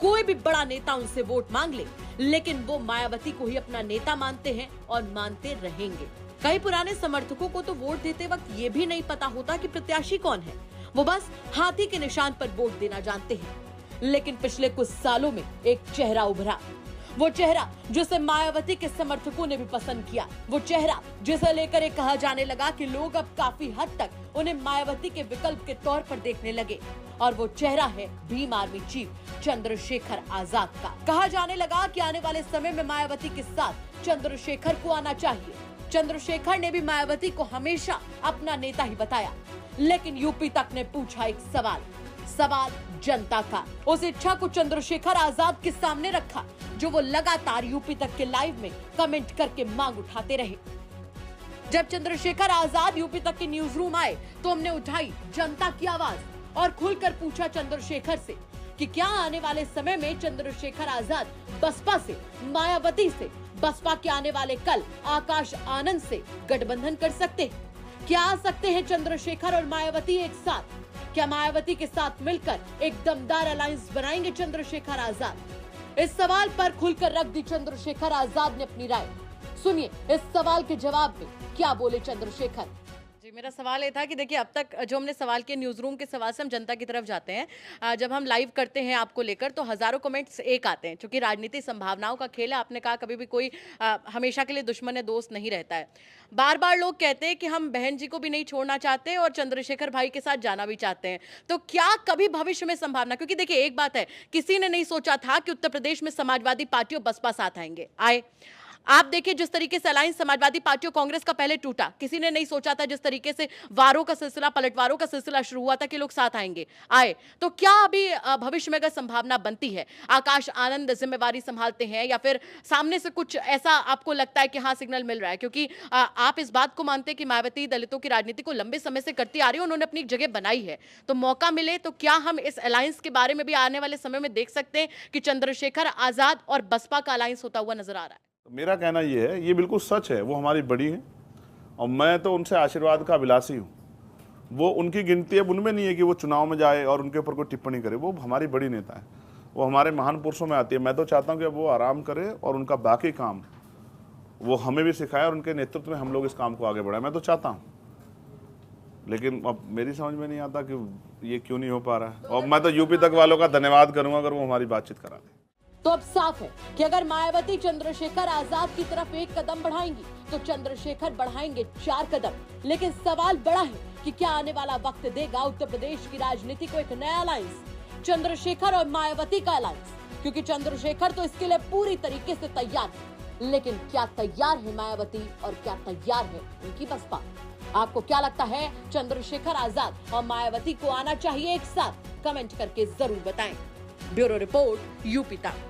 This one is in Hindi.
कोई भी बड़ा नेता उनसे वोट मांग ले, लेकिन वो मायावती को ही अपना नेता मानते हैं और मानते रहेंगे। कई पुराने समर्थकों को तो वोट देते वक्त ये भी नहीं पता होता कि प्रत्याशी कौन है, वो बस हाथी के निशान पर वोट देना जानते हैं। लेकिन पिछले कुछ सालों में एक चेहरा उभरा, वो चेहरा जिसे मायावती के समर्थकों ने भी पसंद किया, वो चेहरा जिसे लेकर ये कहा जाने लगा कि लोग अब काफी हद तक उन्हें मायावती के विकल्प के तौर पर देखने लगे। और वो चेहरा है भीम आर्मी चीफ चंद्रशेखर आजाद का। कहा जाने लगा कि आने वाले समय में मायावती के साथ चंद्रशेखर को आना चाहिए। चंद्रशेखर ने भी मायावती को हमेशा अपना नेता ही बताया, लेकिन यूपी तक ने पूछा एक सवाल जनता का। उस इच्छा को चंद्रशेखर आजाद के सामने रखा, जो वो लगातार यूपी तक के लाइव में कमेंट करके मांग उठाते रहे। जब चंद्रशेखर आजाद यूपी तक के न्यूज रूम आए तो हमने उठाई जनता की आवाज और खुलकर पूछा चंद्रशेखर से कि क्या आने वाले समय में चंद्रशेखर आजाद बसपा से, मायावती से, बसपा के आने वाले कल आकाश आनंद से गठबंधन कर सकते हैं? क्या आ सकते हैं चंद्रशेखर और मायावती एक साथ? क्या मायावती के साथ मिलकर एक दमदार अलायंस बनाएंगे चंद्रशेखर आजाद? इस सवाल पर खुलकर रख दी चंद्रशेखर आजाद ने अपनी राय। सुनिए इस सवाल के जवाब में क्या बोले चंद्रशेखर। जी, मेरा सवाल ये था कि देखिए, अब तक जो हमने सवाल किए न्यूज़ रूम के सवाल से हम जनता की तरफ जाते हैं। जब हम लाइव करते हैं आपको लेकर तो हज़ारों कमेंट्स एक आते हैं, क्योंकि राजनीति संभावनाओं का खेल है। आपने कहा कभी भी कोई हमेशा के लिए दुश्मन है, दोस्त नहीं रहता है। बार बार लोग कहते हैं कि हम बहन जी को भी नहीं छोड़ना चाहते और चंद्रशेखर भाई के साथ जाना भी चाहते हैं। तो क्या कभी भविष्य में संभावना, क्योंकि देखिए एक बात है, किसी ने नहीं सोचा था कि उत्तर प्रदेश में समाजवादी पार्टी और बसपा साथ आए। आप देखिए जिस तरीके से अलायंस समाजवादी पार्टी और कांग्रेस का पहले टूटा, किसी ने नहीं सोचा था जिस तरीके से वारों का सिलसिला, पलटवारों का सिलसिला शुरू हुआ था कि लोग साथ आए। तो क्या अभी भविष्य में अगर संभावना बनती है, आकाश आनंद जिम्मेवारी संभालते हैं या फिर सामने से कुछ ऐसा आपको लगता है कि हाँ सिग्नल मिल रहा है? क्योंकि आप इस बात को मानते हैं कि मायावती दलितों की राजनीति को लंबे समय से करती आ रही है, उन्होंने अपनी जगह बनाई है, तो मौका मिले तो क्या हम इस अलायंस के बारे में भी आने वाले समय में देख सकते हैं कि चंद्रशेखर आजाद और बसपा का अलायंस होता हुआ नजर आ रहा है? तो मेरा कहना ये है, ये बिल्कुल सच है, वो हमारी बड़ी है और मैं तो उनसे आशीर्वाद का अभिलाषी हूँ। वो उनकी गिनती अब उनमें नहीं है कि वो चुनाव में जाए और उनके ऊपर कोई टिप्पणी करे। वो हमारी बड़ी नेता है, वो हमारे महान पुरुषों में आती है। मैं तो चाहता हूँ कि वो आराम करे और उनका बाकी काम वो हमें भी सिखाए और उनके नेतृत्व में हम लोग इस काम को आगे बढ़ाएं। मैं तो चाहता हूँ, लेकिन अब मेरी समझ में नहीं आता कि ये क्यों नहीं हो पा रहा है। और मैं तो यूपी तक वालों का धन्यवाद करूँगा अगर वो हमारी बातचीत करा दें। तो अब साफ है कि अगर मायावती चंद्रशेखर आजाद की तरफ एक कदम बढ़ाएंगी तो चंद्रशेखर बढ़ाएंगे 4 कदम। लेकिन सवाल बड़ा है कि क्या आने वाला वक्त देगा उत्तर प्रदेश की राजनीति को एक नया अलायंस, चंद्रशेखर और मायावती का अलायंस? क्योंकि चंद्रशेखर तो इसके लिए पूरी तरीके से तैयार है, लेकिन क्या तैयार है मायावती और क्या तैयार है उनकी बसपा? आपको क्या लगता है, चंद्रशेखर आजाद और मायावती को आना चाहिए एक साथ? कमेंट करके जरूर बताएं। ब्यूरो रिपोर्ट यूपी तक।